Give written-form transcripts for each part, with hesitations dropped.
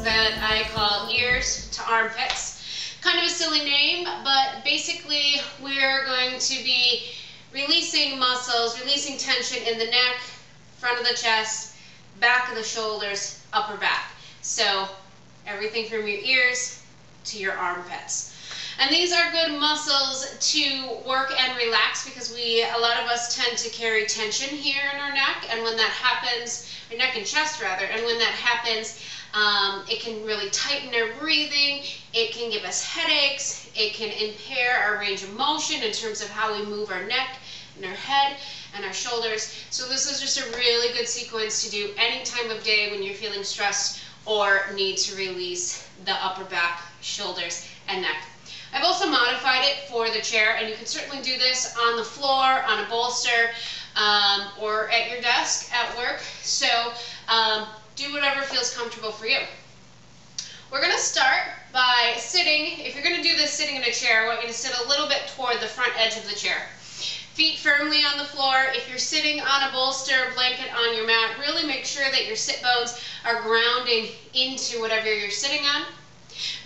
that I call ears to armpits. Kind of a silly name, but basically we're going to be releasing muscles, releasing tension in the neck, front of the chest, back of the shoulders, upper back. So everything from your ears to your armpits. And these are good muscles to work and relax because a lot of us tend to carry tension here in our neck, and when that happens, our neck and chest rather, and when that happens, it can really tighten our breathing, it can give us headaches, it can impair our range of motion in terms of how we move our neck and our head and our shoulders. So this is just a really good sequence to do any time of day when you're feeling stressed or need to release the upper back, shoulders, and neck. I've also modified it for the chair, and you can certainly do this on the floor, on a bolster, or at your desk at work. So do whatever feels comfortable for you. We're going to start by sitting. If you're going to do this sitting in a chair, I want you to sit a little bit toward the front edge of the chair. Feet firmly on the floor. If you're sitting on a bolster, blanket on your mat, really make sure that your sit bones are grounding into whatever you're sitting on.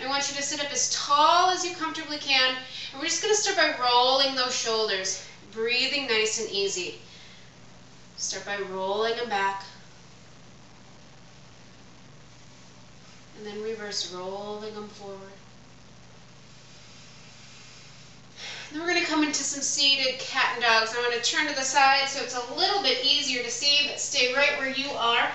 I want you to sit up as tall as you comfortably can, and we're just going to start by rolling those shoulders, breathing nice and easy. Start by rolling them back, and then reverse rolling them forward. Then we're going to come into some seated cat and dogs. I'm going to turn to the side so it's a little bit easier to see, but stay right where you are.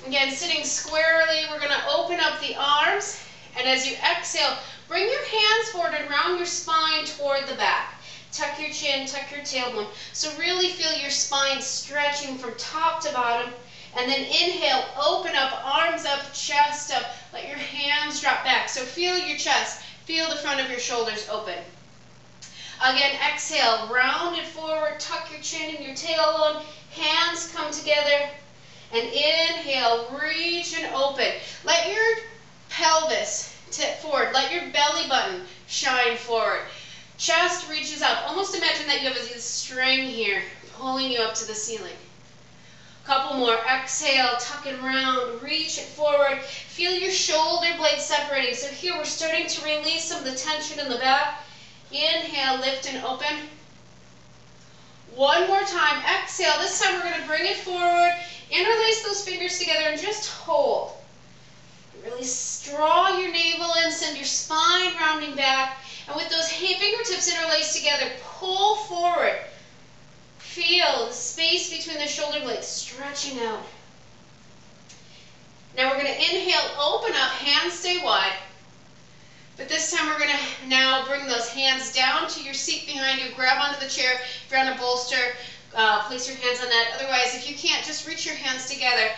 Again, sitting squarely, we're going to open up the arms, and as you exhale, bring your hands forward and round your spine toward the back. Tuck your chin, tuck your tailbone. So really feel your spine stretching from top to bottom, and then inhale, open up, arms up, chest up. Let your hands drop back. So feel your chest, feel the front of your shoulders open. Again, exhale, round it forward, tuck your chin and your tailbone, hands come together. And inhale, reach and open. Let your pelvis tip forward. Let your belly button shine forward. Chest reaches up. Almost imagine that you have a string here pulling you up to the ceiling. Couple more. Exhale, tuck and round, reach it forward. Feel your shoulder blades separating. So here we're starting to release some of the tension in the back. Inhale, lift and open. One more time. Exhale. This time we're going to bring it forward. Interlace those fingers together and just hold. Really draw your navel in, send your spine rounding back, and with those fingertips interlaced together, pull forward. Feel the space between the shoulder blades stretching out. Now we're going to inhale, open up, hands stay wide. But this time we're going to now bring those hands down to your seat behind you, grab onto the chair. If you're on a bolster, place your hands on that. Otherwise, if you can't, just reach your hands together.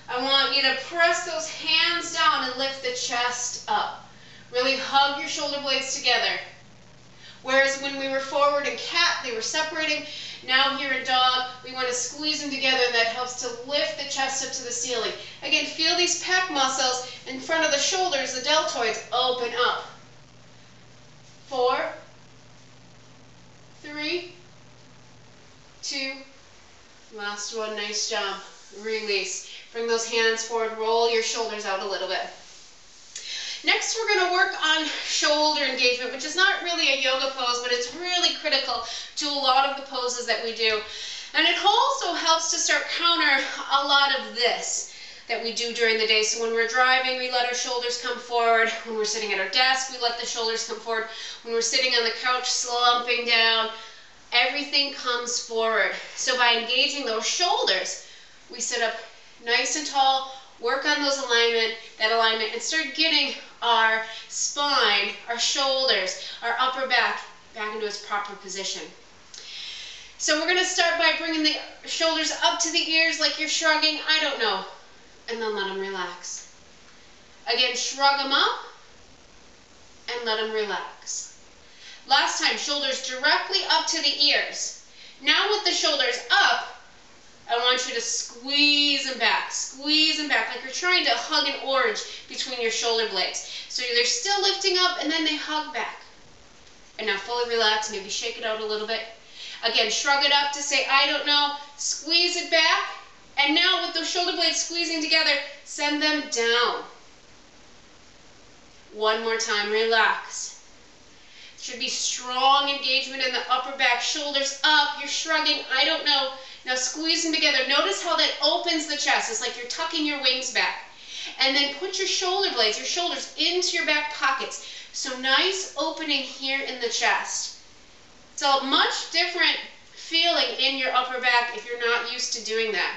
I want you to press those hands down and lift the chest up. Really hug your shoulder blades together. Whereas when we were forward in cat, they were separating. Now here in dog, we want to squeeze them together, and that helps to lift the chest up to the ceiling. Again, feel these pec muscles in front of the shoulders, the deltoids, open up. 4, 3, 2, last one, nice job. Release. Bring those hands forward, roll your shoulders out a little bit. Next, we're going to work on shoulder engagement, which is not really a yoga pose, but it's really critical to a lot of the poses that we do. And it also helps to start counter a lot of this that we do during the day. So when we're driving, we let our shoulders come forward. When we're sitting at our desk, we let the shoulders come forward. When we're sitting on the couch, slumping down, everything comes forward. So by engaging those shoulders, we sit up nice and tall, work on that alignment, and start getting our spine, our shoulders, our upper back into its proper position. So we're going to start by bringing the shoulders up to the ears like you're shrugging, I don't know, and then let them relax. Again, shrug them up and let them relax. Last time, shoulders directly up to the ears. Now with the shoulders up, I want you to squeeze them back like you're trying to hug an orange between your shoulder blades. So they're still lifting up and then they hug back. And now fully relax, maybe shake it out a little bit. Again, shrug it up to say, I don't know, squeeze it back, and now with those shoulder blades squeezing together, send them down. One more time, relax. Should be strong engagement in the upper back, shoulders up, you're shrugging, I don't know. Now squeeze them together. Notice how that opens the chest. It's like you're tucking your wings back. And then put your shoulder blades, your shoulders into your back pockets. So nice opening here in the chest. It's a much different feeling in your upper back if you're not used to doing that.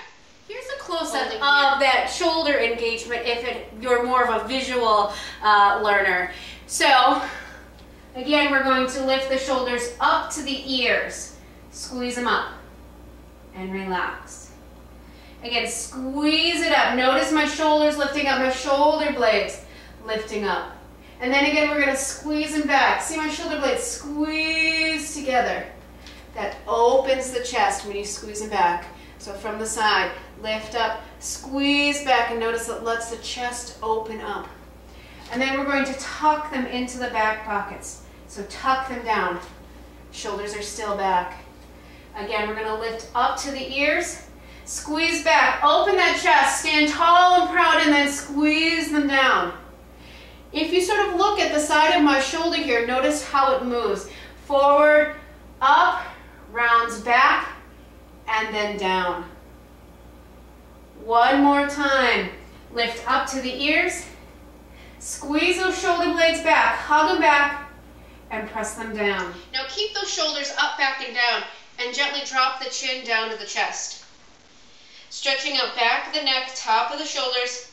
Here's a close-up of that shoulder engagement if you're more of a visual learner. So, again, we're going to lift the shoulders up to the ears. Squeeze them up and relax. Again, squeeze it up. Notice my shoulders lifting up, my shoulder blades lifting up. And then again, we're going to squeeze them back. See my shoulder blades squeeze together. That opens the chest when you squeeze them back. So from the side, lift up, squeeze back, and notice it lets the chest open up. And then we're going to tuck them into the back pockets. So tuck them down. Shoulders are still back. Again, we're going to lift up to the ears, squeeze back, open that chest, stand tall and proud, and then squeeze them down. If you sort of look at the side of my shoulder here, notice how it moves. Forward, up, rounds back, and then down. One more time. Lift up to the ears. Squeeze those shoulder blades back. Hug them back and press them down. Now keep those shoulders up, back, and down, and gently drop the chin down to the chest. Stretching out back of the neck, top of the shoulders.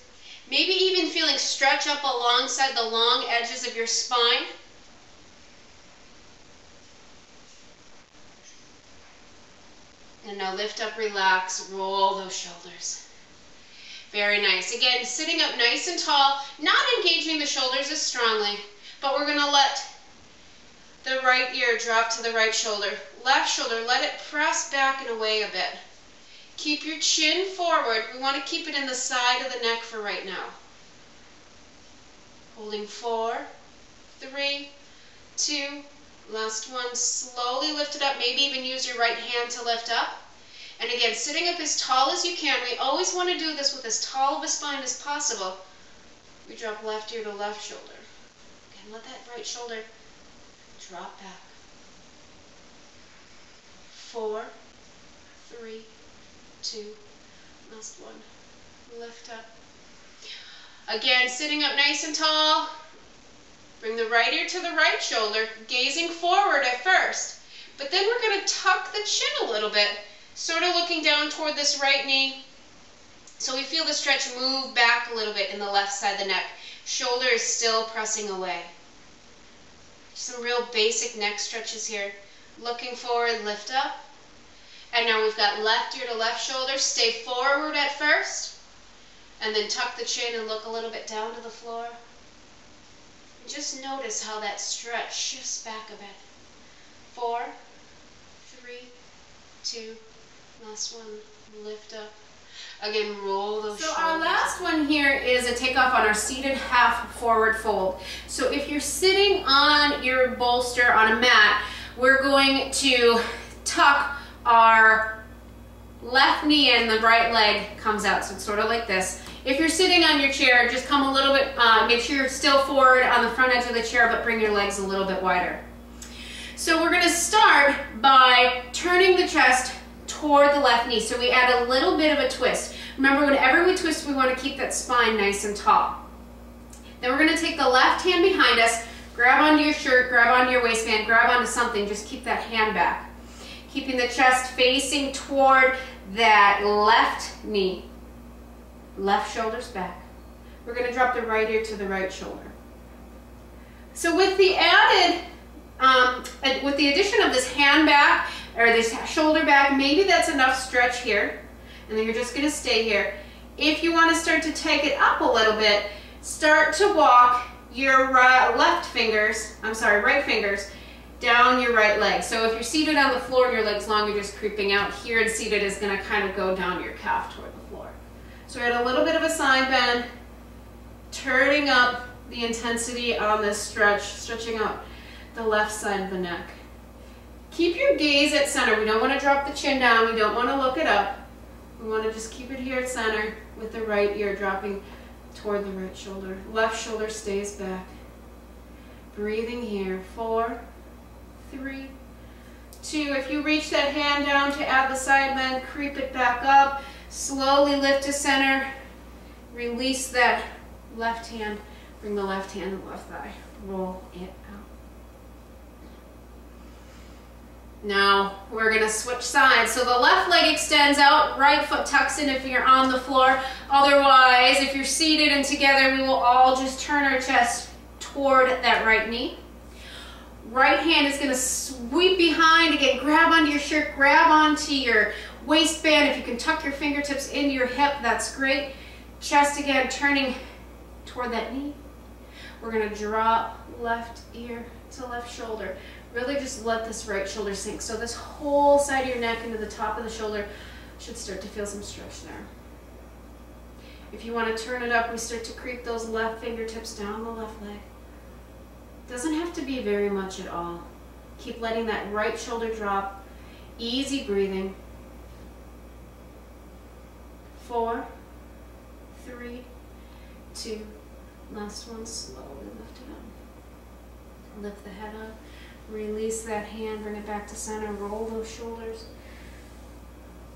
Maybe even feeling stretch up alongside the long edges of your spine. And now lift up, relax, roll those shoulders. Very nice. Again, sitting up nice and tall, not engaging the shoulders as strongly, but we're going to let the right ear drop to the right shoulder. Left shoulder, let it press back and away a bit. Keep your chin forward. We want to keep it in the side of the neck for right now. Holding 4, 3, 2, last one. Slowly lift it up. Maybe even use your right hand to lift up. And again, sitting up as tall as you can. We always want to do this with as tall of a spine as possible. We drop left ear to left shoulder. Again, let that right shoulder drop back. 4, 3, 2, last one. Lift up. Again, sitting up nice and tall. Bring the right ear to the right shoulder, gazing forward at first. But then we're going to tuck the chin a little bit, sort of looking down toward this right knee. So we feel the stretch move back a little bit in the left side of the neck. Shoulder is still pressing away. Some real basic neck stretches here. Looking forward, lift up. And now we've got left ear to left shoulder. Stay forward at first. And then tuck the chin and look a little bit down to the floor. Just notice how that stretch shifts back a bit. 4, 3, 2, last one, lift up. Again, roll those shoulders. So our last one here is a takeoff on our seated half forward fold. So if you're sitting on your bolster on a mat, we're going to tuck our left knee and the right leg comes out. So it's sort of like this. If you're sitting on your chair, just come a little bit, make sure you're still forward on the front edge of the chair, but bring your legs a little bit wider. So we're going to start by turning the chest toward the left knee. So we add a little bit of a twist. Remember, whenever we twist, we want to keep that spine nice and tall. Then we're going to take the left hand behind us, grab onto your shirt, grab onto your waistband, grab onto something, just keep that hand back. Keeping the chest facing toward that left knee. Left shoulder's back. We're going to drop the right ear to the right shoulder. So with the with the addition of this hand back or this shoulder back, maybe that's enough stretch here, and then you're just going to stay here. If you want to start to take it up a little bit, start to walk your right fingers down your right leg. So if you're seated on the floor and your leg's long, you're just creeping out here, and seated is going to kind of go down your calf toward the floor. So we're at a little bit of a side bend, turning up the intensity on this stretch, stretching out the left side of the neck. Keep your gaze at center. We don't want to drop the chin down. We don't want to look it up. We want to just keep it here at center with the right ear dropping toward the right shoulder. Left shoulder stays back. Breathing here. 4, 3, 2. If you reach that hand down to add the side bend, creep it back up. Slowly lift to center. Release that left hand. Bring the left hand to the left thigh. Roll it out. Now we're going to switch sides. So the left leg extends out, right foot tucks in if you're on the floor. Otherwise, if you're seated and together, we will all just turn our chest toward that right knee. Right hand is going to sweep behind. Again, grab onto your shirt, grab onto your waistband. If you can tuck your fingertips into your hip, that's great. Chest again, turning toward that knee. We're going to drop left ear to left shoulder. Really just let this right shoulder sink. So this whole side of your neck into the top of the shoulder should start to feel some stretch there. If you want to turn it up, we start to creep those left fingertips down the left leg. Doesn't have to be very much at all. Keep letting that right shoulder drop. Easy breathing. 4, 3, 2. Last one, slowly lift it up. Lift the head up. Release that hand, bring it back to center. Roll those shoulders.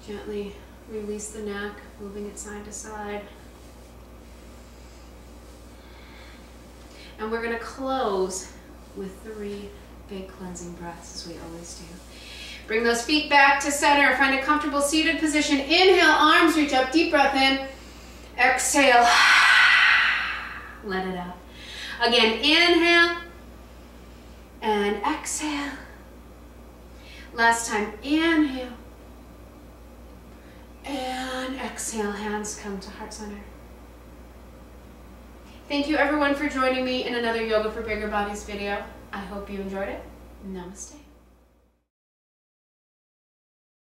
Gently release the neck, moving it side to side. And we're going to close with 3 big cleansing breaths, as we always do. Bring those feet back to center. Find a comfortable seated position. Inhale, arms reach up. Deep breath in. Exhale. Let it out. Again, inhale and exhale. Last time, inhale and exhale. Hands come to heart center. Thank you everyone for joining me in another Yoga for Bigger Bodies video. I hope you enjoyed it. Namaste.